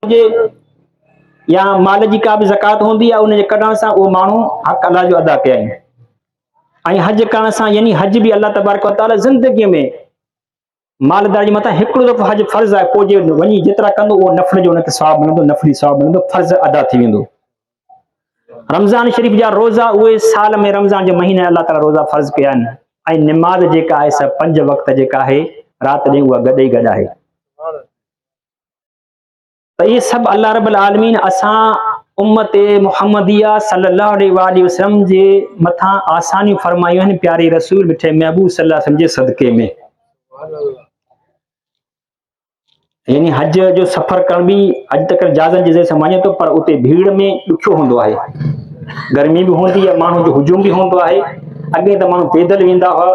जे या माल जी का भी ज़कात होंदी आहे, उन जे कढण सां उहो माण्हू हक़ अल्लाह जो अदा कया आहिनि। ऐं हज करण सां यानी हज भी अल्लाह तबारक व तआला ज़िंदगीअ में मालदार जे मथां हिकिड़ो दफ़ो हज फर्ज़ आहे, पोइ जे वञी जेतिरा कंदो उहो नफ़िल जो उनखे सवाब मिलंदो, नफ़िली सवाब मिलंदो, फर्ज़ अदा थी वेंदो। रमज़ान शरीफ़ जा रोज़ा उहे साल में रमज़ान जे महीने अल्लाह ताला रोज़ा फर्ज़ कया आहिनि। ऐं निमाज़ जेका आहे सा 5 वक़्त जेका आहे राति ॾींहुं उहा गॾु ई गॾु आहे। त इहे सभु अल्लाह रब्बुल आलमीन असां उम्मत मुहम्मदिया सल्लल्लाहु अलैहि वसल्लम जे मथां आसानियूं फरमायूं आहिनि प्यारे रसूल मिठे महबूब सल्लल्लाहु अलैहि वसल्लम जे सदके में। यानी हज जो सफ़र करण बि अॼु तक इजाज़त जे ज़रिए सां वञे थो, पर उते भीड़ में ॾुखियो हूंदो आहे, गर्मी बि हूंदी आहे, माण्हू जो हुजूम बि हूंदो आहे। अॻे त माण्हू पैदल वेंदा हुआ,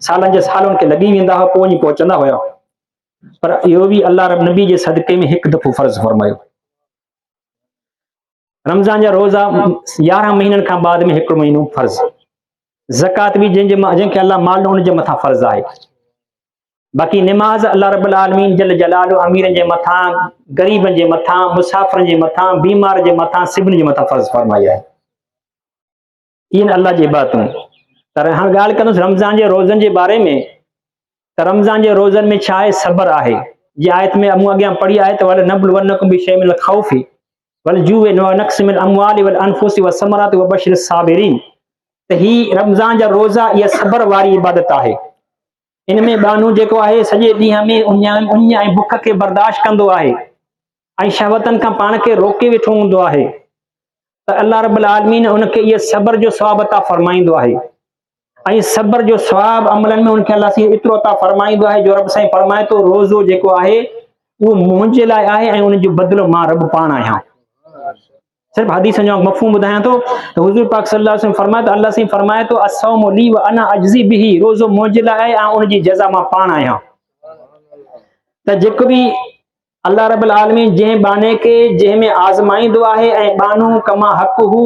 सालनि जे साल उनखे लॻी वेंदा हुआ, पोइ वञी पहुचंदा हुआ। पर इहो बि अल्लाह रब नबी जे सदके में हिकु दफ़ो फर्ज़ फरमायो। रमज़ान जा रोज़ा 11 महीननि खां बाद में हिकिड़ो महीनो फर्ज़। ज़कात बि जंहिंखे अल्लाह माल ॾिनो उनजे मथां फर्ज़ आहे। बाक़ी निमाज़ अल्लाह रब्बुल आलमीन जल जलालु अमीरनि जे मथां, ग़रीबनि जे मथां, मुसाफ़िरनि जे मथां, बीमार जे मथां, सभिनी जे मथां फर्ज़ फरमाई आहे। इहे अल्लाह जी इबादतूं। पर हाणे ॻाल्हि कंदुसि रमज़ान जे रोज़नि जे बारे में। त रमज़ान जे रोज़नि में छा आहे? सब्र आहे। जी आयत में मूं अॻियां पढ़ी आहे त वल नब्लुवन्नकुम बिशैइन मिनल खौफि वल जूइ व नक्सिन मिनल अमवालि वल अनफुसि व समराति व बशिरिस साबिरीन। त ही रमज़ान जा रोज़ा इहा सब्र वारी इबादत आहे। इन में बानू जेको आहे सॼे ॾींहं में उञ ऐं बुख खे बर्दाश्त कंदो आहे ऐं शहवतनि खां पाण खे रोके वेठो हूंदो आहे, त अल्लाह रब्बुल आलमीन उनखे इहे सब्र जो सवाब अता फरमाईंदो आहे। ऐं सब्र जो सवाब अमलनि में उनखे अल्लाह साईं एतिरो अता फरमाईंदो आहे जो रब साईं फरमाए थो रोज़ो जेको आहे उहो मुंहिंजे लाइ आहे ऐं उनजो बदिलो मां रब पाण आहियां। सिर्फ़ु हदीस जो मफ़हूम ॿुधायां थो त हुज़ूर पाक सल्लल्लाहु अलैहि वसल्लम फरमाए थो, अल्लाह साईं फरमाए थो अस्सौमु ली व अना अज्ज़ी बिही, रोज़ो मुंहिंजे लाइ आहे ऐं उनजी जज़ा मां पाण आहियां। त जेको बि अल्लाह रब्बुल आलमीन जंहिं बाने खे जंहिं में आज़माईंदो आहे ऐं बानू कमा हक़ हू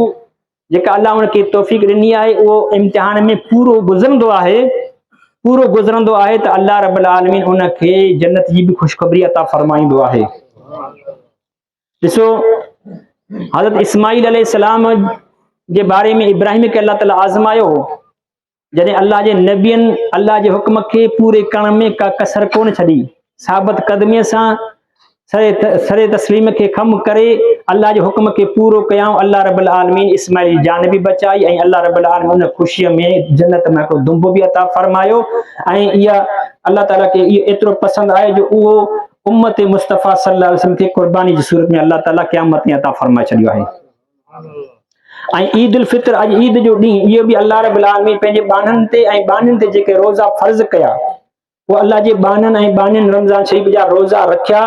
जेका अल्लाह उनखे तौफ़ीक़ ॾिनी आहे उहो इम्तिहान में पूरो गुज़रंदो आहे, पूरो गुज़रंदो आहे त अल्लाह रब्बुल आलमीन उनखे जन्नत जी बि ख़ुशख़बरी अता फरमाईंदो आहे। ॾिसो हज़रत इस्माईल अलैहिस्सलाम जे बारे में इब्राहिम खे अल्लाह ताला आज़मायो हो, जॾहिं अल्लाह जे नबियनि अल्लाह जे हुक्म खे पूरे करण में का कसर कोन छॾी, साबित क़दमीअ सां सरे तस्लीम खे खम करे अल्लाह जे हुक्म खे पूरो कयाऊं। अल्लाह रब्बुल आलमीन इस्माईल जी जान बि बचाई ऐं अल्लाह रब्बुल आलमीन उन ख़ुशीअ में जन्नत में हिकिड़ो दुंब बि अता फरमायो। ऐं इहा अल्लाह ताला खे इहो एतिरो पसंदि आहे जो उहो उम्मत मुस्तफ़ा सल्लल्लाहु अलैहि वसल्लम खे क़ुर्बानी जी सूरत में अल्लाह ताला क़यामत में अता फरमाए छॾियो आहे। ऐं ईद उल फितर, अॼु ईद जो ॾींहुं, इहो बि अल्लाह रब्बुल आलमीन पंहिंजे बाननि ते ऐं बानियुनि ते जेके रोज़ा फर्ज़ कया, उहे अल्लाह जे बाननि ऐं बानियुनि रमज़ान शरीफ़ जा रोज़ा रखिया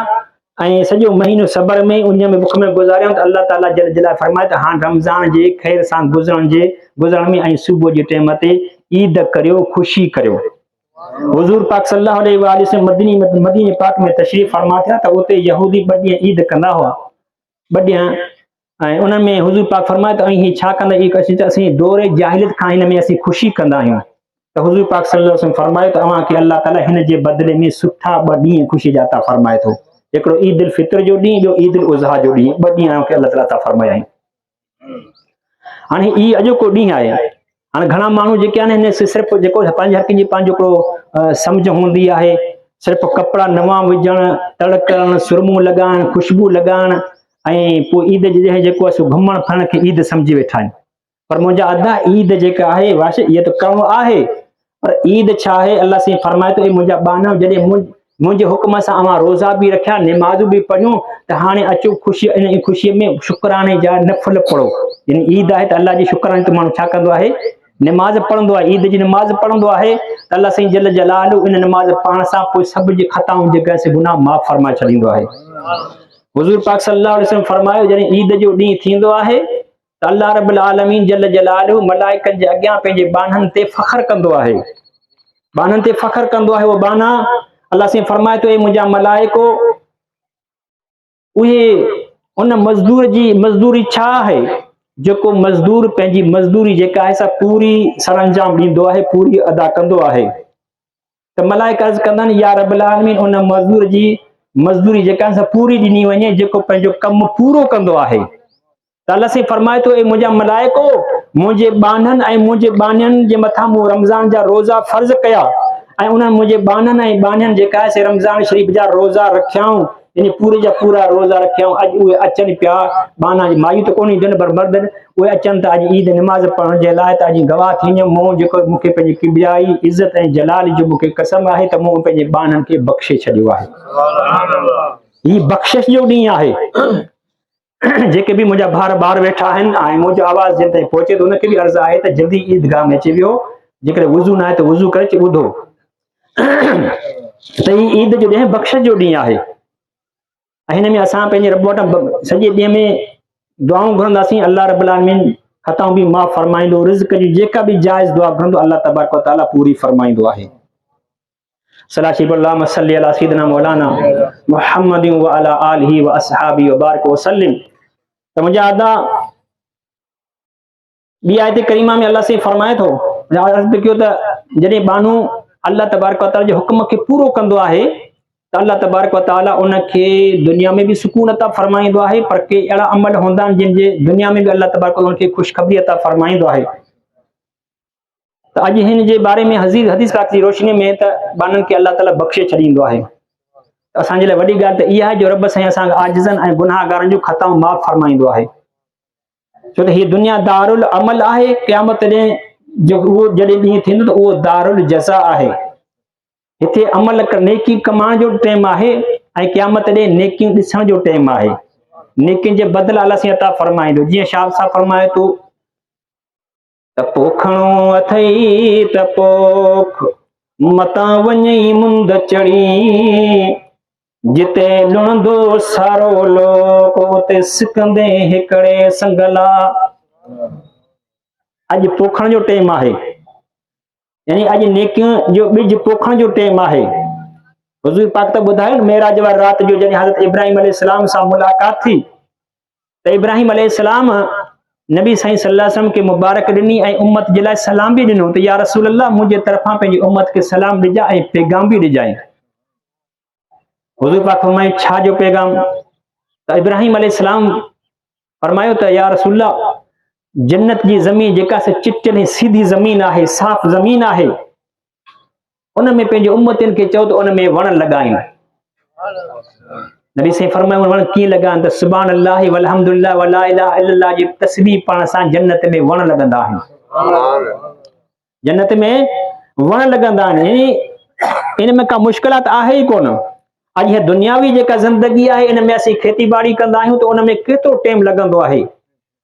ऐं सॼो महीनो सब्र में उन में बुख में गुज़ारियो। त अल्लाह ताला जल जलाल फरमाए त हाणे रमज़ान जे ख़ैर सां गुज़रण में ऐं सुबुह जे टाइम ते ईद करियो, ख़ुशी करियो। हुज़ूर पाक सल्लल्लाहु अलैहि वसल्लम मदीने पाक में तशरीफ़ फरमा थिया त उते यहूदी 2 ॾींहं ईद कंदा हुआ, 2 ॾींहं, ऐं उन्हनि में हुज़ूर पाक फरमाए त ही छा कंदा, ई असीं दौरे जाहिलियत खां हिन में असीं ख़ुशी कंदा आहियूं। त हुज़ूर पाक सल्लल्लाहु अलैहि वसल्लम फरमायो त अव्हांखे अल्लाह ताला हिन जे बदिले में सुठा 2 ॾींहं ख़ुशी जा अता फरमाए थो, हिकिड़ो ईद उल फितर जो ॾींहुं, ॿियो ईद उल उज़हा जो ॾींहुं, 2 ॾींहं अव्हांखे अल्लाह ताला अता फरमाया आहिनि। हाणे ई अॼोको ॾींहुं आहे। हाणे घणा माण्हू जेके आहिनि हिन सिर्फ़ु जेको पंहिंजे हर कंहिंजी पंहिंजो हिकिड़ो सम्झ हूंदी आहे, सिर्फ़ु कपिड़ा नवां विझणु, तड़ करणु, सुरमूं लॻाइणु, ख़ुशबू लॻाइणु ऐं पोइ ईद जे जेको आहे सो घुमण फिरण खे ईद सम्झी वेठा आहिनि। पर मुंहिंजा अदा ईद जेका आहे वाश इहा त करिणो आहे, पर ईद छा आहे? अल्लाह साईं फरमाए थो मुंहिंजा बाना जॾहिं मुंहिंजे हुक्म सां अवां रोज़ा बि रखिया, निमाज़ूं बि पढ़ियूं, त हाणे अचो ख़ुशी इन ख़ुशीअ में शुक्राने जा नफ़िल पढ़ो। यानी ईद आहे त अल्लाह जी शुक्राने ते माण्हू छा कंदो आहे? निमाज़ पढ़ंदो आहे। ईद जी निमाज़ पढ़ंदो आहे त अल्लाह साईं जल जलालु इन निमाज़ पढ़ण सां पोइ सभु जी ख़ताऊं जेका से गुनाह माफ़ फरमाए छॾींदो आहे। हुज़ूर पाक सल्लल्लाहु अलैहि वसल्लम फरमायो जॾहिं ईद जो ॾींहुं थींदो आहे त अल्लाह रब्बुल आलमीन जल जलालु मलाइकनि जे अॻियां पंहिंजे बाननि ते फ़ख्र कंदो आहे, बाननि ते फ़ख्र कंदो आहे। उहो बाना अल्लाह साईं फरमाए थो मुंहिंजा मलाइको उहे उन मज़दूर जी मज़दूरी छा आहे जेको मज़दूर पंहिंजी मज़दूरी जेका आहे सा पूरी सरअंजाम ॾींदो आहे, पूरी अदा कंदो आहे। त मलाइका अर्ज़ कंदा आहिनि या रब्बुल आलमीन उन मज़दूर जी मज़दूरी जेका सा पूरी ॾिनी वञे, जेको पंहिंजो कमु पूरो कंदो आहे। त अल्लाह से फरमाए थो, ए मुंहिंजा मलाइको, मुंहिंजे बाननि ऐं मुंहिंजे बानियनि जे मथां मूं रमज़ान जा रोज़ा फ़र्ज़ कया, ऐं उन्हनि मुंहिंजे बाननि ऐं बानियनि जेका आहे से रमज़ान शरीफ़ जा रोज़ा रखियाऊं, यानी पूरे जा पूरा रोज़ा रखियाऊं। अॼु उहे अचनि पिया, बाना जी मायूं त कोन ईंदियूं पर मर्द उहे अचनि था अॼु ईद निमाज़ पढ़ण जे लाइ, त अॼु गवाह थी वञमि, मूं जेको मूंखे पंहिंजी किबियाई इज़त ऐं जलाल जो मूंखे कसम आहे त मूं पंहिंजे बाननि खे बख़्शे छॾियो आहे। हीउ बख़्शिश जो ॾींहुं आहे। जेके बि मुंहिंजा ॿार वेठा आहिनि ऐं मुंहिंजो आवाज़ जिन ताईं पहुचे थो उनखे बि अर्ज़ु आहे त जल्दी ईदगाह में अची वियो, जेकॾहिं वुज़ू न आहे त वुज़ू करे अची ॿुधो। त हीउ ईद जो ॾींहुं बख़्शिश जो ॾींहुं आहे, ऐं हिन में असां पंहिंजे रब वटि सॼे ॾींहं में दुआऊं घुरंदासीं। अल्लाह रब्बुल आलमीन ख़ताऊं बि माफ़ फरमाईंदो, रिज़्क़ जी जेका बि जाइज़ दुआ घुरंदो अल्लाह तबारक व तआला पूरी फरमाईंदो आहे। सलाशी अल्लाहुम्मा सल्ली अला सय्यिदिना मौलाना मुहम्मद व अला आलिहि व अस्हाबिहि व बारिक व सल्लिम। त मुंहिंजा अदा ॿी आयत करीमा में अल्लाह से फरमाए थो, अर्ज़ु कयो त जॾहिं बानू अल्लाह तबारक व तआला जे हुक्म खे पूरो कंदो आहे त अल्लाह तबारक व तआला उनखे दुनिया में बि सुकून अता फरमाईंदो आहे, पर के अहिड़ा अमल हूंदा आहिनि जिन जे दुनिया में बि अल्लाह तबारक व तआला उनखे ख़ुशख़बरी अता फरमाईंदो आहे। त अॼु हिन जे बारे में हदीस पाक जी रोशनी में त बाननि खे अल्लाह ताला बख़्शे छॾींदो आहे। असांजे लाइ वॾी ॻाल्हि त इहा आहे जो रब साईं असांखे आजिज़नि ऐं गुनाहगारनि जूं ख़ताऊं माफ़ फरमाईंदो आहे, छो त हीअ दुनिया दारुल अमल आहे। क़यामत ॾींहुं जो उहो जॾहिं ॾींहुं थींदो त उहो दारुल जज़ा आहे। हिते अमल नेकी कमाइण जो टाइम आहे ऐं क़यामत ॾींहुं नेकियूं ॾिसण जो टाइम आहे। नेकियुनि जे बदिला अल्लाह साईं अता फरमाईंदो, जीअं शाह साहब फरमाए थो त पोखणो अथई त पोख मतां वञई मुंद चढ़ी, जिते लुणंदो सारो लोक उते सिकंदे हिकिड़े संगला। अॼु पोखण जो टाइम आहे, यानी अॼु नेकियूं जो ॿिज पोखण जो टाइम आहे। हुज़ूर पाक त ॿुधायो न, मेराज वारी राति जो जॾहिं हज़रत इब्राहिम अलैहिस्सलाम सां मुलाक़ात थी त इब्राहिम अलैहिस्सलाम नबी साईं सल्लल्लाहु अलैहि वसल्लम खे मुबारक ॾिनी ऐं उम्मत जे लाइ सलाम बि ॾिनो त या रसूल अल्लाह मुंहिंजे तरफ़ां पंहिंजी उम्मत खे सलाम ॾिजां ऐं पैगाम बि ॾिजांइ। हुज़ूर पाक फरमाए छा जो पैगाम? त इब्राहिम अलैहिस्सलाम फरमायो त या रसूल अल्लाह जन्नत जी ज़मीन जेका से चिटल ऐं सीधी ज़मीन आहे, साफ़ ज़मीन आहे, उन में पंहिंजे उम्मतियुनि खे चओ त उन में वण लॻाइनि। नबी साईं फरमायो वण कीअं लॻाइनि? त सुभान अल्लाह वल्हम्दुलिल्लाह वला इलाहा इल्लल्लाह जी तस्बीह पाण सां जन्नत में वण लॻंदा आहिनि। जन्नत में वण लॻंदा आहिनि, इन में का मुश्किलात आहे ई कोन। अॼु हीअ दुनियावी जेका ज़िंदगी आहे इन में असीं खेती बाड़ी कंदा आहियूं त उन में केतिरो टाइम लॻंदो आहे।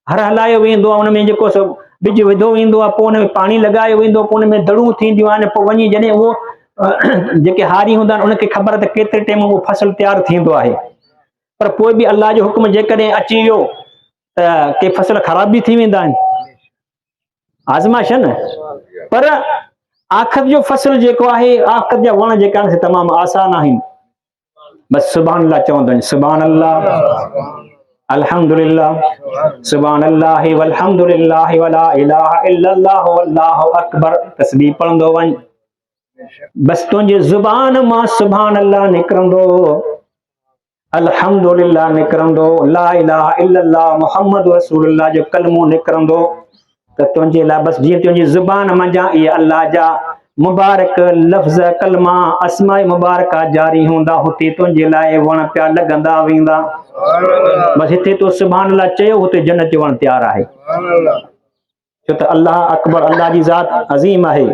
हर हलायो वेंदो आहे, उन में जेको सो बिज विधो वेंदो आहे, पोइ उन में पाणी लॻायो वेंदो, पोइ उन में दड़ूं थींदियूं आहिनि, पोइ वञी जॾहिं उहो जेके हारी हूंदा आहिनि उनखे ख़बर त केतिरे टाइम उहो फसल तयारु थींदो आहे। पर पोइ बि अल्लाह जो हुक्म जेकॾहिं अची वियो त के फसल ख़राब बि थी वेंदा आहिनि, आज़माइश न। पर आख़िर जो फसल जेको आहे, आख़िर जा वण जेका आहिनि तमामु आसान आहिनि। बसि सुभान अल्लाह चवंदा आहिनि, सुभान अल्लाह अल्हम्दुलिल्लाह सुभान अल्लाह वल्हम्दुलिल्लाह वला इलाहा इल्लल्लाह वल्लाहु अकबर, तस्बीह पढ़ंदो वञ। बसि तुंहिंजे ज़ुबान मां सुभान अल्लाह निकिरंदो, अल्हम्दुलिल्लाह निकिरंदो, ला इलाहा इल्लल्लाह मुहम्मद रसूलुल्लाह जो कलमो निकिरंदो, त तुंहिंजे लाइ बसि जीअं तुंहिंजी ज़ुबान मंझां इहे अल्लाह जा मुबारक लफ़्ज़ कलमा अस्माए मुबारका जारी हूंदा, हुते तुंहिंजे लाइ वण पिया लॻंदा वेंदा। बसि हिते तो सुभान अल्लाह चयो, हुते जन्नत जो वण तयारु आहे, छो त अल्लाह अकबर, अल्लाह जी ज़ात अज़ीम आहे।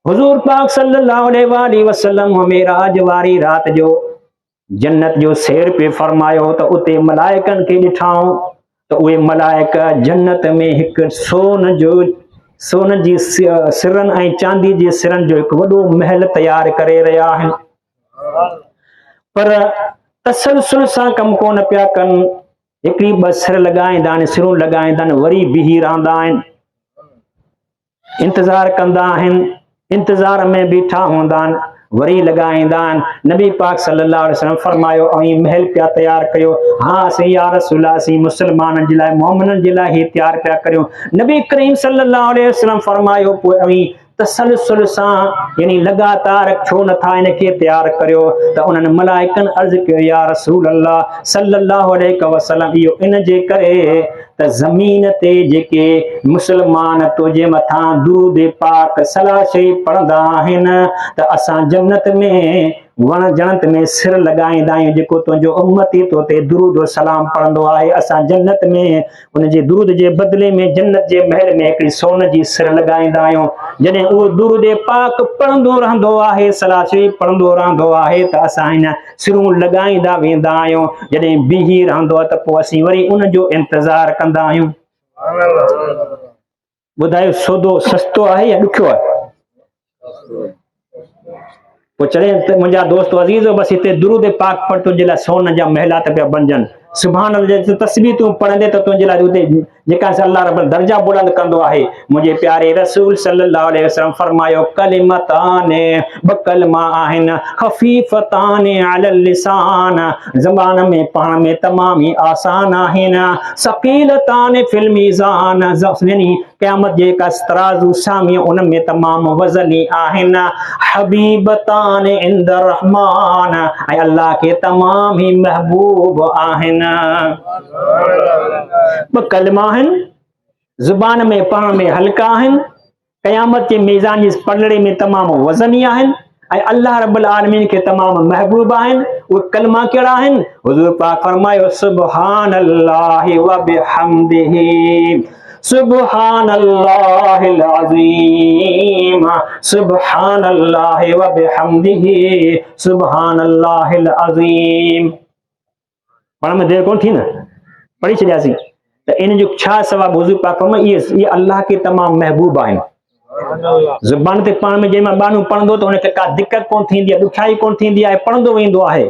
हुज़ूर पाक सल्लल्लाहु अलैहि वसल्लम मेराज वारी राति जो जन्नत जो सैर पे फरमायो त उते मलाइकनि खे ॾिठाऊं त उहे मलाइक जन्नत में हिकु सोन जी सिरनि ऐं चांदी जी सिरनि जो हिकु वॾो महल तयारु करे रहिया आहिनि, पर तसलसल सां कमु कोन पिया कनि। हिकिड़ी ॿ सिर लॻाईंदा आहिनि, सिरूं लॻाईंदा आहिनि, वरी बीही रहंदा आहिनि, इंतज़ारु कंदा आहिनि, इंतज़ार में बीठा हूंदा आहिनि, वरी लॻाईंदा आहिनि। नबी पाक सल्लल्लाहु अलैहि वसल्लम फरमायो ऐं महल पिया तयारु कयो। हा असीं या रसूल असीं मुस्लमाननि जे लाइ, मोमिननि जे लाइ ही तयारु पिया करियूं। नबी करीम सल्लल्लाहु अलैहि वसल्लम फरमायो पोइ तसलसल सां यानी लगातार छो नथा इनखे तैयार करियो त उन्हनि मलाइकनि अर्ज़ कयो या रसूल अल्लाह सल्लल्लाहु अलैहि वसल्लम इहो इन जे करे त ज़मीन ते जेके मुस्लमान तुंहिंजे मथां दुरूद पाक सलाह शरीफ़ पढ़ंदा आहिनि त असां जन्नत में वण जणत में सिर लॻाईंदा आहियूं जेको तुंहिंजो उम्मती तो ते दुरूद सलाम पढ़ंदो आहे असां जन्नत में उनजे दुरूद जे बदिले में जन्नत जे महल में हिकिड़ी सोन जी सिर लॻाईंदा आहियूं जॾहिं उहो दुरूद पाक पढ़ंदो रहंदो आहे सलाह शरीफ़ पढ़ंदो रहंदो आहे त असां हिन सिरूं लॻाईंदा वेंदा आहियूं जॾहिं बीही रहंदो आहे त पोइ असीं वरी उनजो इंतज़ारु कंदा आहियूं ॿुधायो सौदो सस्तो आहे या ॾुखियो आहे पोइ चढ़े त मुंहिंजा दोस्त अज़ीज़ो बसि हिते दुरूद पाक पढ़ तुंहिंजे लाइ सोन जा महिलात पिया बणजनि सुभान अल्लाह तस्बीह तूं पढ़ंदे त तुंहिंजे लाइ उते जेका अल्लाह रब दर्जा बुलंद कंदो आहे मुंहिंजे प्यारे रसूल सल्लल्लाहु अलैहि वसल्लम फरमायो कलिमताने ब कलमा आहिनि खफीफताने अलल लिसान ज़बान में पढ़ण में तमामु ई आसान आहिनि सकीलताने फिल मीज़ान यानी क़यामत जे का तराज़ू सामी उन में तमामु वज़नी आहिनि हबीबताने इंद रहमान ऐं अल्लाह के तमामु ई महबूब आहिनि ब कलमा आहिनि ज़ुबान में पढ़ण में हल्का आहिनि क़यामत जे मीज़ान जी पलड़े में तमामु वज़नी आहिनि ऐं अल्लाह रब्बुल आलमीन के तमामु महबूब आहिनि उहे कलमा कहिड़ा आहिनि हुज़ूर पाक फरमायो सुब्हानल्लाहि व बिहम्दिही सुब्हानल्लाहिल अज़ीम सुब्हानल्लाहि व बिहम्दिही सुब्हानल्लाहिल अज़ीम पढ़ण में देरि कोन थी न पढ़ी छॾियासीं त इन जो छा सवाबु हुज़ूर पाक फरमायो इहे अल्लाह के तमामु महबूब आहिनि ज़ुबान ते पाण में जंहिं महिल बानू पढ़ंदो त हुनखे का दिक़त कोन थींदी आहे ॾुखियाई कोन थींदी आहे पढ़ंदो वेंदो आहे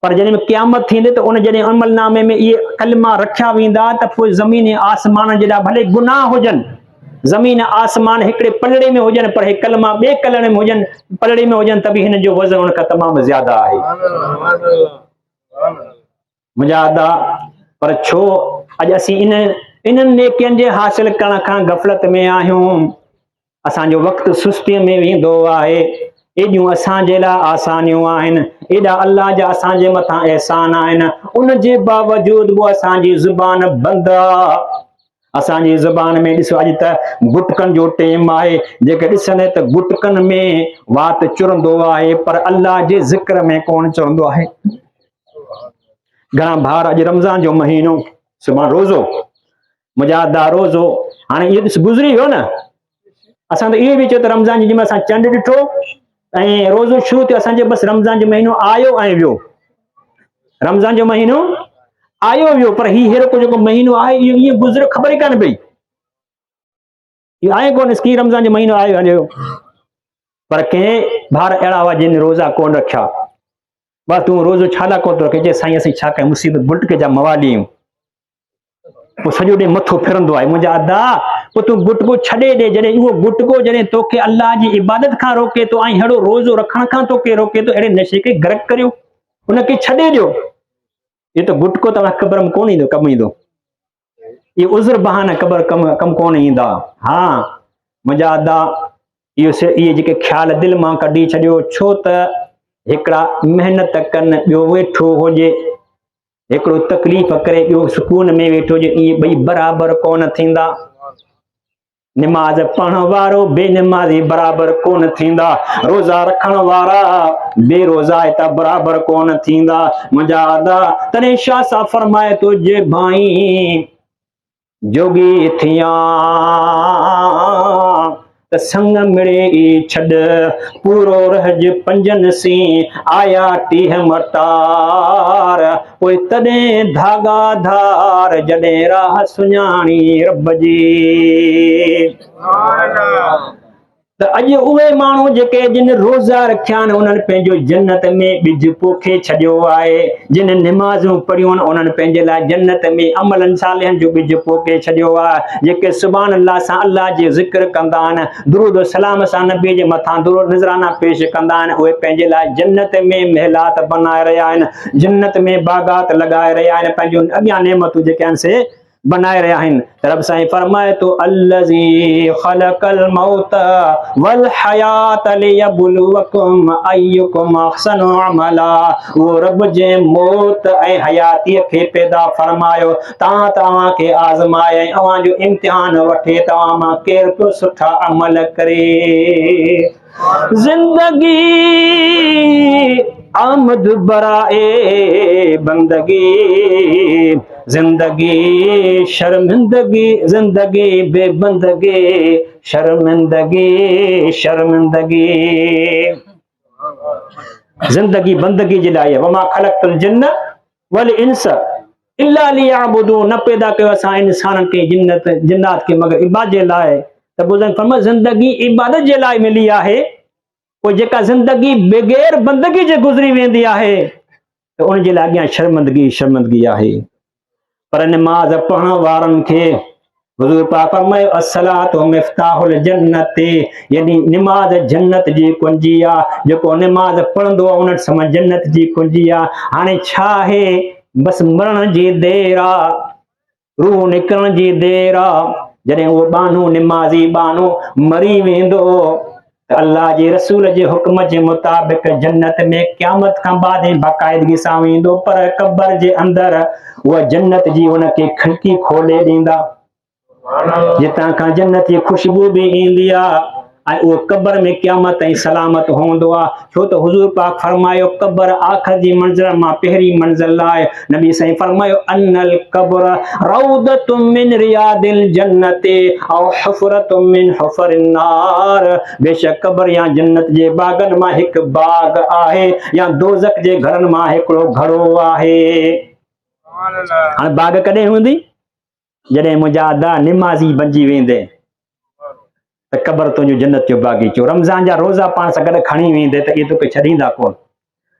पर जॾहिं क़यामत थींदे त उन जॾहिं अमलनामे में इहे कलमा रखिया वेंदा त पोइ ज़मीन आसमान जेॾा भले गुनाह हुजनि ज़मीन आसमान हिकिड़े पलड़े में हुजनि पर हे कलमा ॿिए कलड़े में हुजनि पलड़े में हुजनि त बि हिन जो वज़न हुन खां तमामु ज़्यादा आहे मुंहिंजा अदा पर छो अॼु असीं इन्हनि नेकियनि जे हासिल करण खां गफ़लत में आहियूं असांजो वक़्तु सुस्तीअ में वेंदो आहे एॾियूं असांजे लाइ आसानियूं आहिनि एॾा अल्लाह जा असांजे मथां एहसान आहिनि उन जे बावजूद बि असांजी ज़ुबान बंदि आहे असांजी ज़ुबान में ॾिसो अॼु त गुटकनि जो टेम आहे जेके ॾिसंदे त गुटकनि में वात चुरंदो आहे पर अल्लाह जे ज़िक्र में कोन चवंदो आहे घणा भार अॼु रमज़ान जो महीनो सुभाणे रोज़ो मुंहिंजा अदा रोज़ो हाणे इहो ॾिस गुज़री वियो न असां त इहो बि चयो त रमज़ान जी जंहिंमहिल असां चंड ॾिठो ऐं रोज़ो शुरू थियो असांजे बसि रमज़ान जो महीनो आयो ऐं वियो रमज़ान जो महीनो आयो वियो पर हीउ अहिड़ो को जेको महीनो आहे इहो ईअं गुज़रियो ख़बर ई कान पई इहो आहे कोन की रमज़ान जो महीनो आयो हलियो पर कंहिं भार अहिड़ा हुआ जिन रोज़ा कोन रखिया बस तूं रोज़ो छा लाइ कोन थो रखे चए साईं असीं छा कयूं मुसीबत गुटके जा मवाली आहियूं पोइ सॼो ॾींहुं मथो फिरंदो आहे मुंहिंजा अदा पोइ तूं गुटको छॾे ॾे जॾहिं उहो गुटको जॾहिं तोखे अल्लाह जी इबादत खां रोके थो ऐं अहिड़ो रोज़ो रखण खां तोखे रोके थो अहिड़े नशे खे गर्क करियो उनखे छॾे ॾियो इहो त गुटको तव्हां क़बर में कोन ईंदो कमु ईंदो इहो उज़र बहाना क़बर कमु कोन ईंदा हा मुंहिंजा अदा इहे जेके ख़्याल दिलि मां कढी छॾियो छो त हिकिड़ा महिनत कनि ॿियो वेठो हुजे हिकिड़ो तकलीफ़ करे ॿियो सुकून में वेठो हुजे इहे ॿई बराबरि कोन थींदा निमाज़ पढ़ण वारो बेनिमाज़ी बराबरि कोन थींदा रोज़ा रखण वारा बेरोज़ा त बराबरि कोन थींदा मुंहिंजा अदा तॾहिं छा सा फरमाए थो जे भाई जोगी थिया त संग मिड़े ई छॾ पूरो रहज पंजनि सी आया टीह मटार पोइ तॾहिं धागा धार जॾहिं राह सुञाणी रब जी त अॼु उहे माण्हू जेके जिन रोज़ा रखिया आहिनि उन्हनि पंहिंजो जन्नत में ॿिज पोखे छॾियो आहे जिन निमाज़ूं पढ़ियूं आहिनि उन्हनि पंहिंजे लाइ जन्नत में अमलनि सालनि जो ॿिज पोखे छॾियो आहे जेके सुभान अल्लाह सां अल्लाह जो ज़िक्र कंदा आहिनि दुरूद सलाम सां नबी जे मथां दुरूद नज़राना पेश कंदा आहिनि उहे पंहिंजे लाइ जन्नत में महलात बनाए रहिया आहिनि जन्नत में बाग़ात लॻाए रहिया आहिनि पंहिंजूं अॻियां नेमतूं जेके आहिनि से बनाए रहिया आहिनि। रब साईं फरमाए तो अल्लज़ी ख़लक़ल मौत वल हयात लियबलुवकुम अय्युकुम अहसनु अमला। वो रब जे मौत ऐं हयातीअ खे पैदा फरमायो तव्हां खे आज़माए ऐं अव्हां जो इम्तिहान वठे तव्हां मां केरु पियो सुठा अमल करे। जिंदगी आमद बराए बंदगी, जिंदगी शर्मिंदगी, जिंदगी बेबंदगी, शर्मिंदगी शर्मिंदगी। जिंदगी बंदगी जे लाइ वमा ख़लक़तुल जिन्न वल इंस इल्ला लियअबुदून। न पैदा कयो असां इंसाननि खे जिन्नात खे मगर इबादत जे लाइ। त बुज़ुर्ग फरमाए जिंदगी इबादत जे लाइ मिली आहे। पोइ जेका जिंदगी बग़ैर बंदगी जे गुज़री वेंदी आहे त उन जे लाइ अॻियां शर्मिंदगी शर्मिंदगी आहे। पर नमाज़ पढ़ण वारनि खे हुज़ूर पाक फरमायो अस्सलातु मिफ्ताहुल जन्नत, यानी नमाज़ जन्नत जी कुंजी आहे। जेको नमाज़ पढ़ंदो आहे उन समय जन्नत जी कुंजी आहे। हाणे छा आहे, बसि मरण जी देरि आहे, रूह निकिरण जी देरि आहे। जॾहिं उहो बानो निमाज़ी बानो मरी वेंदो त अल्लाह जे रसूल जे हुक्म जे मुताबिक़ जन्नत में क़यामत खां बाद बाक़ाइदगी सां वेंदो। पर क़ब्र जे अंदरि उहा जन्नत जी उनखे खिड़की खोले ॾींदा, जितां खां जन्नत जी खुशबू बि ईंदी आहे ऐं उहो क़ब्र में क़यामत ताईं सलामत हूंदो आहे। छो त हुज़ूर पाक फरमायो क़ब्र आख़िर जी मंज़िल मां पहिरीं मंज़िल आहे। नबी साईं फरमायो अनल क़ब्र रौदतुम मिन रियादिल जन्नति औ हुफ़रतुम मिन हुफ़रिन नार। बेशक क़ब्र या जन्नत जे बागनि मां हिकु बाग आहे या दोज़ख जे घरनि मां हिकिड़ो घड़ो आहे। हाणे बाग कॾहिं हूंदी, जॾहिं मुंहिंजा अदा निमाज़ी बणिजी वेंदे त क़ब्र तुंहिंजो जन्नत जो बाग़ीचो। रमज़ान जा रोज़ा पाण सां गॾु खणी वेंदे त इहे तोखे छॾींदा कोन।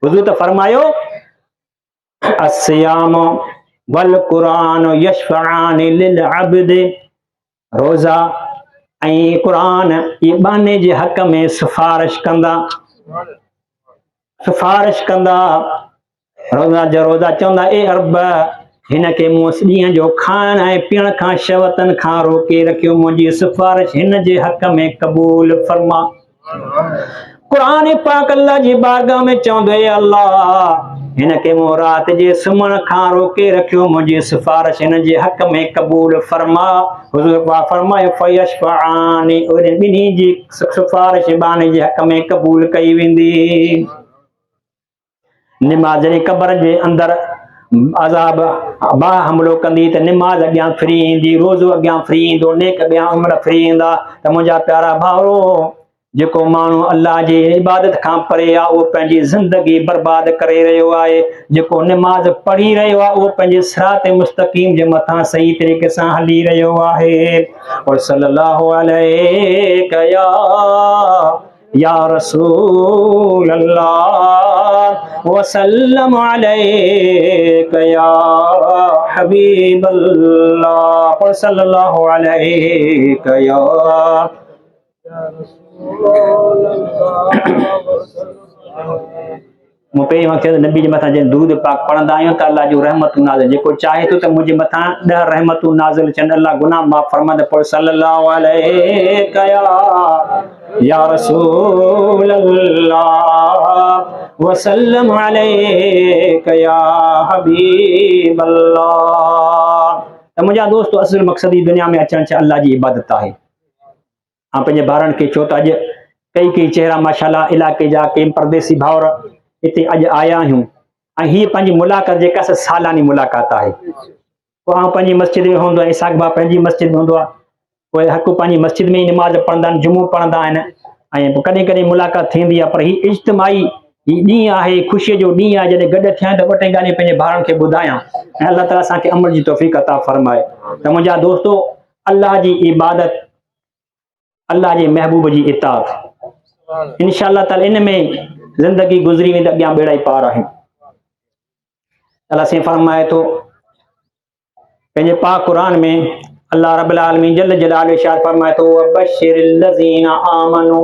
हुज़ूर त फरमायो अस्सियाम वल क़ुरान यशफ़अान लिल अब्द। रोज़ा ऐं क़ुरान इहे बाने जे हक़ में सिफ़ारिश कंदा, सिफ़ारिश कंदा। रोज़ा जो रोज़ा चवंदा ए रब हिन खे मूं ॾींहं जो खाइण ऐं पीअण खां शहवतनि खां रोके रखियो, मुंहिंजी सिफ़ारिश हिन जे हक़ में क़बूल फरमा। क़ुरान पाक अल्लाह जी बारगाह में चवंदो ए अल्लाह हिन खे मूं राति जे सुम्हण खां रोके रखियो, मुंहिंजी सिफ़ारिश हिन जे हक़ में क़बूल फरमा। हुज़ूर पाक फरमायो फयशफ़अान, उन ॿिन्ही जी सिफ़ारिश बाने जे हक़ में क़बूल कई वेंदी। निमाज़ जॾहिं क़ब्र जे अंदरि अज़ाब बा हमिलो कंदी त निमाज़ अॻियां फिरी ईंदी, रोज़ो अॻियां फिरी ईंदो, नेक अॻियां उमिरि फिरी ईंदा। त मुंहिंजा प्यारा भाउरो, जेको माण्हू अल्लाह जी इबादत खां परे आहे उहो पंहिंजी ज़िंदगी बर्बाद करे रहियो आहे। जेको निमाज़ पढ़ी रहियो आहे उहो पंहिंजे सिरात मुस्तक़ीम जे मथां सही तरीक़े सां हली रहियो आहे। और सल्लल्लाहु अलैहि या रसूल अल्लाह वसल्लम अलैका या हबीब अल्लाह, और सल्लल्लाहु अलैका या मूं पहिरीं वक़्तु नबी जे मथां जंहिं दूध पाक पढ़ंदा आहियूं त अल्लाह जूं रहमतूं नाज़िल, जेको चाहे थो त मुंहिंजे मथां 10 रहमतूं नाज़िल थियनि, अल्लाह गुनाह माफ़ फरमाए। पढ़ सल्लल्लाहु अलैका या रसूल अल्लाह वसल्लम अलैका या हबीब अल्लाह। त मुंहिंजा दोस्त, असुल मक़सद ई दुनिया में अचण छा अल्लाह जी इबादत आहे। ऐं पंहिंजे ॿारनि खे छो त अॼु कई चेहरा माशाअल्लाह इलाइक़े जा कई परदेसी भाउर हिते अॼु आया आहियूं ऐं हीअ पंहिंजी मुलाक़ात जेका सालानी मुलाक़ात आहे। पोइ आउं पंहिंजी मस्जिद में हूंदो आहे, इसाक़ भाउ पंहिंजी मस्जिद में हूंदो आहे, पोइ हक़ पंहिंजी मस्जिद में ई निमाज़ पढ़ंदा आहिनि, जुमो पढ़ंदा आहिनि ऐं पोइ कॾहिं कॾहिं मुलाक़ात थींदी आहे। पर हीअ इज्तिमाही ॾींहुं आहे, ख़ुशीअ जो ॾींहुं आहे, जॾहिं गॾु थिया त ॿ टे ॻाल्हियूं पंहिंजे ॿारनि खे ॿुधायां ऐं अल्लाह ताला असांखे अमल जी तौफ़ीक़ अता फरमाए। त मुंहिंजा दोस्तो, अल्लाह जी इबादत, अल्लाह जे महबूब जी इताअत, इंशाअल्लाह ताला इन में ज़िंदगी गुज़री वेंदी, अॻियां बेड़ा ई पार आहिनि। अल्लाह से फरमाए थो पंहिंजे पाक क़ुरान में, अल्लाह रब्बुल आलमीन जल्ल जलालुहु इरशाद फरमाए थो वबश्शिरिल लज़ीना आमनू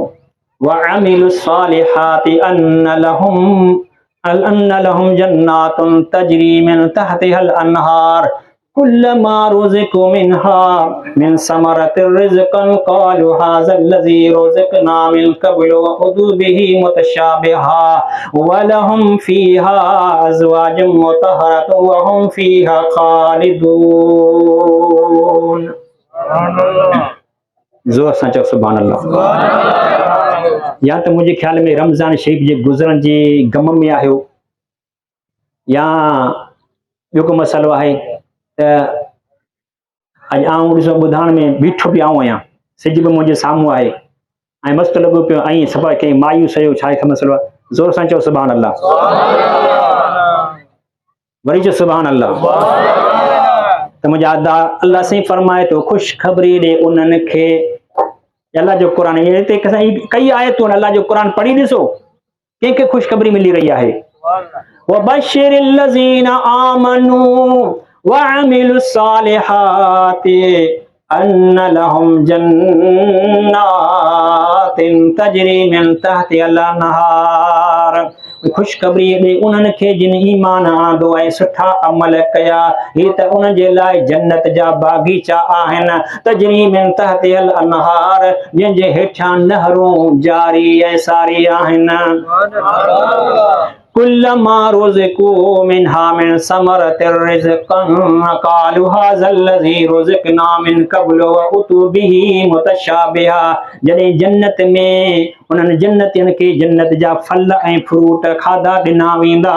वअमिलुस सालिहाति अन्न लहुम जन्नातुन तजरी मिन तहतिहल अनहार। कुल्लमा रुज़िक़ू मिन्हा मिन समरतिर रिज़्क़न क़ालू हाज़ल्लज़ी रुज़िक़ना मिन क़ब्लु व उदू बिही मुतशाबिहा व लहुम फ़ीहा अज़वाजुम मुतहहरतुन व हुम फ़ीहा ख़ालिदून। ज़ोर सां चओ सुभान अल्लाह। या तो मुझे ख्याल में रमज़ान शरीफ़ जे गुज़रण जे गम में आहियो, या ॿियो को मसइलो आहे त अॼु आउं ॾिसो ॿुधाइण में बीठो पियो आहियां, सिज बि मुंहिंजे साम्हूं आहे ऐं मस्तु लॻो पियो ऐं सभु कंहिं मायूस हुयो, छा आहे मसइलो आहे? ज़ोर सां चओ सुभान अल्लाह। वरी चओ सुभान अल्लाह। त मुंहिंजा अल्लाह साईं फरमाए थो ख़ुशख़बरी ॾे उन्हनि खे, अल्लाह जो क़ुर हिते कई आयतूं अल्लाह जो क़ुर पढ़ी ॾिसो, कंहिंखे ख़ुशख़बरी मिली रही आहे। वबश्शिरिल लज़ीना आमनू वअमिलुस सालिहाति अन्न लहुम जन्नातिन तजरी मिन तहतिहल अनहार। ख़ुशख़बरी ॾे उन्हनि खे जिन ईमान आंदो ऐं सुठा अमल कया, ही त उन्हनि जे लाइ जन्नत जा बाग़ीचा आहिनि, तजरी मिन तहतिहल अनहार, जंहिंजे हेठां नहरूं जारी ऐं सारी आहिनि। कुल्लमा रुज़िक़ू मिन्हा मिन समरतिर रिज़्क़न क़ालू हाज़ल्लज़ी रुज़िक़ना मिन क़ब्लु व उतू बिही मुतशाबिहा। जॾहिं जन्नत में उन्हनि जन्नतियुनि खे जन्नत जा फल ऐं फ्रूट खाधा ॾिना वेंदा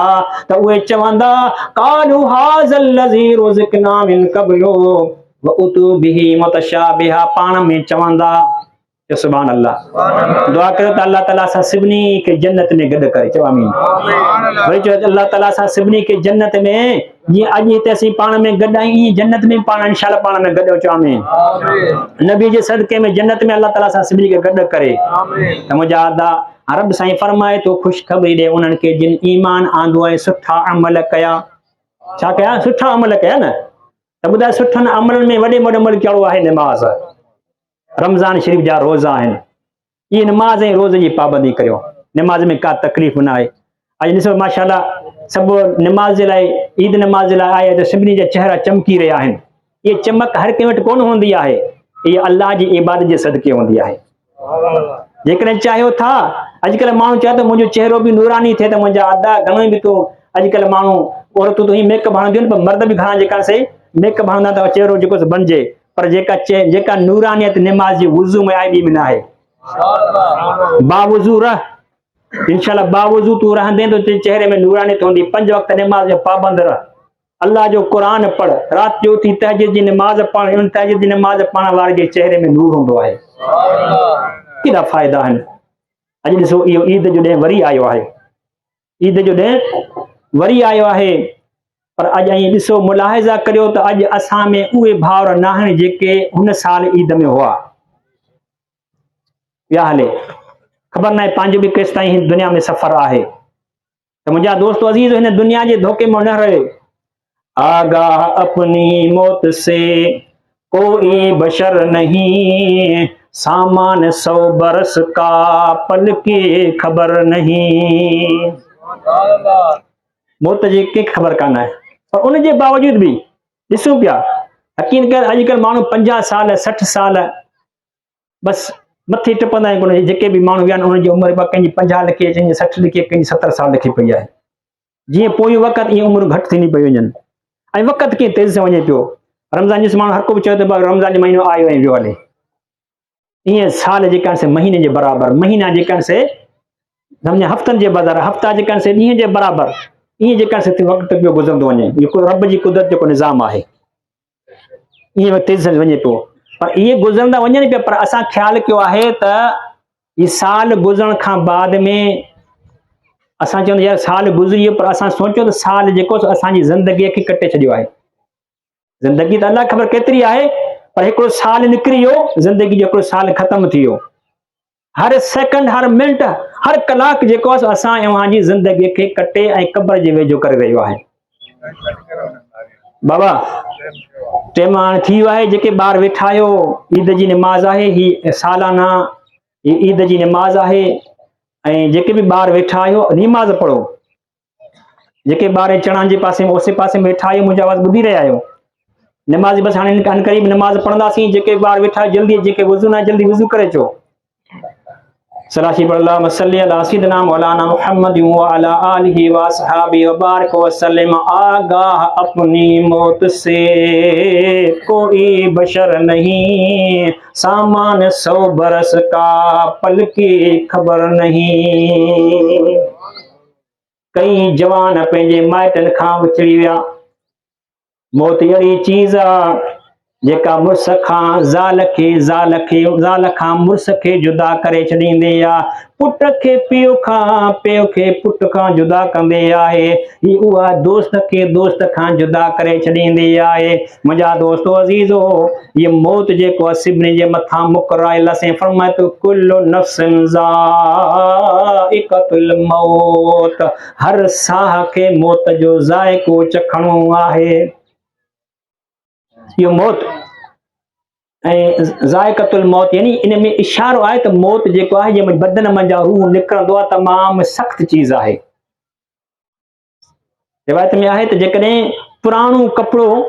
त उहे चवंदा क़ालू हाज़ल्लज़ी रुज़िक़ना मिन क़ब्लु व उतू बिही मुतशाबिहा, पाण में चवंदा। सुभान अल्लाह। दुआ करो त अल्लाह ताला सां सभिनी खे जन्नत में गॾु करे, चओ आमीन। वरी चओ अल्लाह ताला सां सभिनी खे जन्नत में, जीअं अॼु हिते असीं पाण में गॾु आहियूं, ईअं जन्नत में पाण इंशाअल्लाह पाण में गॾु, चओ आमीन। नबी जे सदके में जन्नत में अल्लाह ताला सां सभिनी खे गॾु करे। त मुंहिंजा रब साईं फरमाए थो ख़ुशख़बरी ॾे उन्हनि खे जिन ईमान आंदो ऐं सुठा अमल कया। छा कया? सुठा अमल कया न। त ॿुधाए सुठनि अमलनि में वॾे में वॾो अमल कहिड़ो आहे? निमाज़। रमज़ान शरीफ़ जा रोज़ा आहिनि, इहे निमाज़ ऐं रोज़ जी पाबंदी करियो, निमाज़ में का तकलीफ़ न आहे। अॼु ॾिसो माशाअल्लाह सभु निमाज़ जे लाइ, ईद निमाज़ जे लाइ आया त सभिनी जा चेहरा चमकी रहिया आहिनि। इहे चमक हर कंहिं वटि कोन हूंदी आहे, इहा अल्लाह जी इबादत जे सदके हूंदी आहे। जेकॾहिं चाहियो था, अॼुकल्ह माण्हू चए थो मुंहिंजो चेहरो बि नूरानी थिए, त मुंहिंजा अदा घणो बि तो अॼुकल्ह माण्हू औरतूं त मेकअप हणंदियूं आहिनि, पर मर्द बि घणा जेका से मेकअप हणंदा त चेहरो जेको बणिजे, पर जेका नूरानियत निमाज़ जी वुज़ू में आहे, ॿी में न आहे। बावुज़ू रह, इंशाअल्लाह बावुज़ू तू रहंदे तो चेहरे में नूरानियत हूंदी। 5 वक्त निमाज़ जो पाबंद रह, अल्लाह जो क़ुरान पढ़, राति जो थी तहज्जुद जी निमाज़ पढ़, उन तहज्जुद जी निमाज़ पढ़ण वारे जे चेहरे में नूर हूंदो आहे। केॾा फ़ाइदा आहिनि। अॼु ॾिसो इहो ईद जो ॾींहुं वरी आयो आहे, ईद जो ॾींहुं वरी आयो आहे, पर अॼु ऐं ॾिसो मुलाहिज़ा करियो त अॼु असां में उहे भाउर न आहिनि जेके हुन साल ईद में हुआ। या हले ख़बर न आहे पंहिंजो बि केसि ताईं दुनिया में सफ़र आहे। त मुंहिंजा दोस्त अज़ीज़, हिन दुनिया जे धोखे में न रहे। आगाह अपनी मौत से कोई बशर नहीं, सामान 100 बरस का पल की खबर नहीं। मौत जी कंहिंखे ख़बर कान आहे, पर उन जे बावजूद बि ॾिसूं पिया यकीन कर अॼुकल्ह माण्हू 50 साल 60 साल बसि मथे टपंदा आहिनि। जेके बि माण्हू विया आहिनि उन्हनि जी उमिरि कंहिंजी 50 लिखी, कंहिंजी 60 लिखी, कंहिंजी 70 साल लिखी पई आहे। जीअं पोइ वक़्तु ईअं उमिरि घटि थींदी पई वञनि, ऐं वक़्तु कीअं तेज़ सां वञे पियो। रमज़ान जो माण्हू हर को बि चयो त रमज़ान जो महीनो आयो ऐं वियो हले। ईअं साल जेका से महीने जे बराबरि, महीना जेका से सम्झ हफ़्तनि जे बराबरि, हफ़्ता जेका से ॾींहं जे बराबरि, ईअं जेका से वक़्तु पियो गुज़रंदो वञे। इहो रब जी कुदरत जो निज़ाम आहे, ईअं तेज़ सां वञे पियो। पर इहे गुज़रंदा वञनि पिया, पर असां ख़्यालु कयो आहे त हीउ साल गुज़रण खां बाद में असां चवंदा यार साल गुज़री वियो, पर असां सोचियो त साल जेको असांजी ज़िंदगीअ खे कटे छॾियो आहे। ज़िंदगी त अलाह ख़बर केतिरी आहे, पर हिकिड़ो साल निकिरी वियो, ज़िंदगी जो हिकिड़ो साल ख़तमु थी वियो। हर सेकंड, हर मिंट, हर कलाक जेको आहे असां जी ज़िंदगीअ खे कटे ऐं क़ब्र जे वेझो करे रहियो आहे। बाबा टाइम हाणे थी वियो आहे। जेके ॿार वेठा आहियो, ईद जी निमाज़ आहे, ही सालाना ईद जी निमाज़ आहे। ऐं जेके बि ॿार वेठा आहियो निमाज़ पढ़ो। जेके ॿार चढ़ण जे पासे में ओसे पासे में वेठा आहियो, मुंहिंजी आवाज़ ॿुधी रहिया आहियो? नमाज बस हाणे अन करीब नमाज पढ़ंदासीं। जेके ॿार वेठा जल्दी जेके वज़ू न जल्दी वज़ू करे अचो। सलाशी अल्लाहुम्मा सल्ली अला सय्यिदिना मौलाना मुहम्मद व अला आलिहि व अस्हाबी व बारिक व सल्लिम। आगाह अपनी मौत से कोई बशर नहीं, सामान 100 बरस का पल की खबर नहीं। कई जवान पंहिंजे माइटनि खां विछड़ी विया। मौत अहिड़ी चीज़ आहे जेका मुड़ुस खां ज़ाल खां मुड़ुस खे जुदा करे छॾींदी आहे, पुट खे पीउ खां, पीउ खे पुट खां जुदा कंदी आहे। ही उहा दोस्त खे दोस्त खां जुदा करे छॾींदी आहे। मुंहिंजा दोस्तो अज़ीज़ो, ये मौत जेको आहे सभिनी जे मथां मुक़ररु आहे। फरमाए थो कुल्लु नफ्सिन ज़ाइक़तुल मौत, हर साह खे मौत जो ज़ाइक़ो चखणो आहे। इहो मौत ऐं ज़ाइक़तुल मौत यानी इन में इशारो आहे त मौत जेको आहे जंहिंमें बदन मंझां रूह निकिरंदो आहे तमामु सख़्तु चीज़ आहे। रिवायत में आहे त जेकॾहिं पुराणो कपिड़ो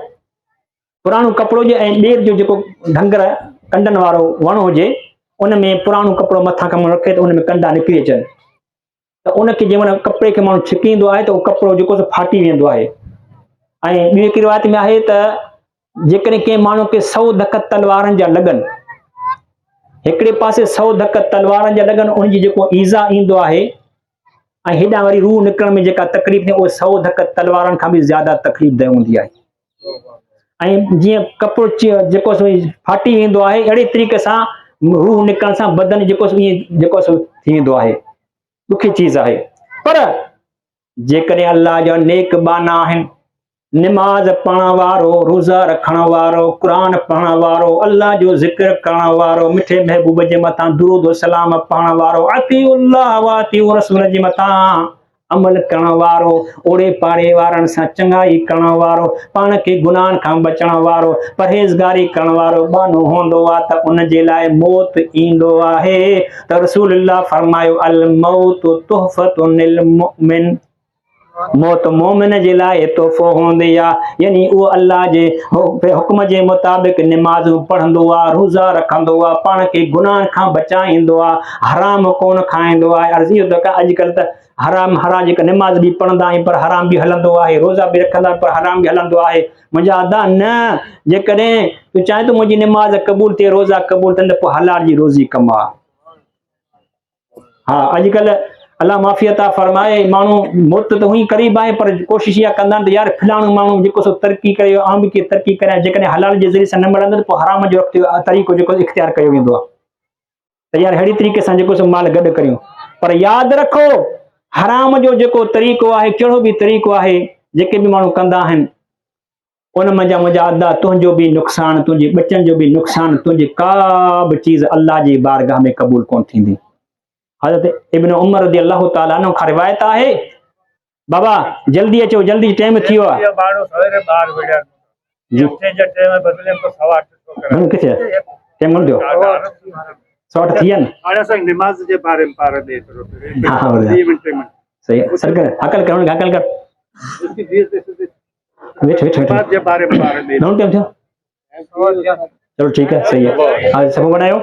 जे ऐं ॿेर जो जेको ढंगर कंडनि वारो वण हुजे, उन में पुराणो कपिड़ो मथां कमु रखे त उन में कंडा निकिरी अचनि, त उनखे जंहिं महिल कपिड़े खे माण्हू छिकींदो आहे त उहो कपिड़ो जेको फाटी वेंदो आहे। ऐं ॿी हिकु रिवायत में आहे त जेकॾहिं कंहिं माण्हू खे 100 धक तलवारनि जा लॻनि, हिकिड़े पासे 100 धक तलवारनि जा लॻनि, उनजी जेको ईज़ा ईंदो आहे ऐं हेॾां वरी रूह निकिरण में जेका तकलीफ़ थिए उहा 100 धक तलवारनि खां बि ज़्यादा तकलीफ़ हूंदी आहे। ऐं जीअं कपिड़ो जेको फाटी वेंदो आहे, अहिड़े तरीक़े सां रूह निकिरण सां बदन जेको थी वेंदो आहे। ॾुखी चीज़ आहे। पर जेकॾहिं अल्लाह जा नेक बाना आहिनि, नमाज पढ़ण वारो, रोज़ा रखण वारो, क़ुरान पढ़ण वारो, अल्लाह जो ज़िक्र करण वारो, मिठे महबूब जे मथां दुरूद सलाम पढ़ण वारो, अतीउल्लाह व अतीउ रसूल जे मथां अमल करण वारो, ओड़े पाड़े वारनि सां चङाई करण वारो, पाण खे गुनाहनि खां बचण वारो, परहेज़गारी करण वारो बानो हूंदो आहे त उन जे लाइ मौत ईंदो आहे। त रसूलुल्लाह फरमायो अल मौत तुहफ़तुन लिल मुमिन, मौत मोमिन जे लाइ तोहफ़ो हूंदी आहे। यानी उहो अल्लाह जे हुक्म जे मुताबिक़ नमाज़ूं पढ़ंदो आहे, रोज़ा रखंदो आहे, पाण खे गुनाह खां बचाईंदो आहे, हराम कोन खाईंदो आहे। अर्ज़ी अॼुकल्ह त हराम जेका नमाज़ बि पढ़ंदा आहियूं पर हराम बि हलंदो आहे, रोज़ा बि रखंदा पर हराम बि हलंदो आहे। मुंहिंजा अदा न, जेकॾहिं तूं चाहे थो मुंहिंजी नमाज़ क़बूल थिए, रोज़ा क़बूल थियनि, त पोइ हलाल जी रोज़ी कमा। हा, अॼुकल्ह अल्लाह माफ़ी अता फरमाए, माण्हू मौत त हुई क़रीब आहे पर कोशिशि इहा कंदा आहिनि त यार फलाणो माण्हू जेको सो तरक़ी करे, आउं बि कीअं तरक़ी करियां। जेकॾहिं हलाल जे ज़रिए सां न मिलंदो त पोइ हराम जो तरीक़ो जेको इख़्तियार कयो वेंदो आहे, त यार अहिड़ी तरीक़े सां जेको सो माल गॾु करियूं। पर यादि रखो, हराम जो जेको तरीक़ो आहे, कहिड़ो बि तरीक़ो आहे, जेके बि माण्हू कंदा आहिनि, उन मंझां मुंहिंजा अदा तुंहिंजो बि नुक़सानु, तुंहिंजे बचनि जो बि नुक़सानु, तुंहिंजी का बि चीज़ अल्लाह जी बारगाह में क़बूल कोन थींदी। हज़रत इब्न उमर रज़ी अल्लाह तआला अन्हु खां रिवायत आहे, बाबा जल्दी अचो, जल्दी टाइम थी वियो आहे। किथे टाइम कोन थियो, 100 थी विया न। नमाज़ जे बारे में पार दे करो। सही है, सरकार हकल कर, हकल कर। वेट नमाज जे बारे में पार दे। टाइम थियो, चलो ठीक है, सही है। आज सब बनायो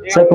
सब।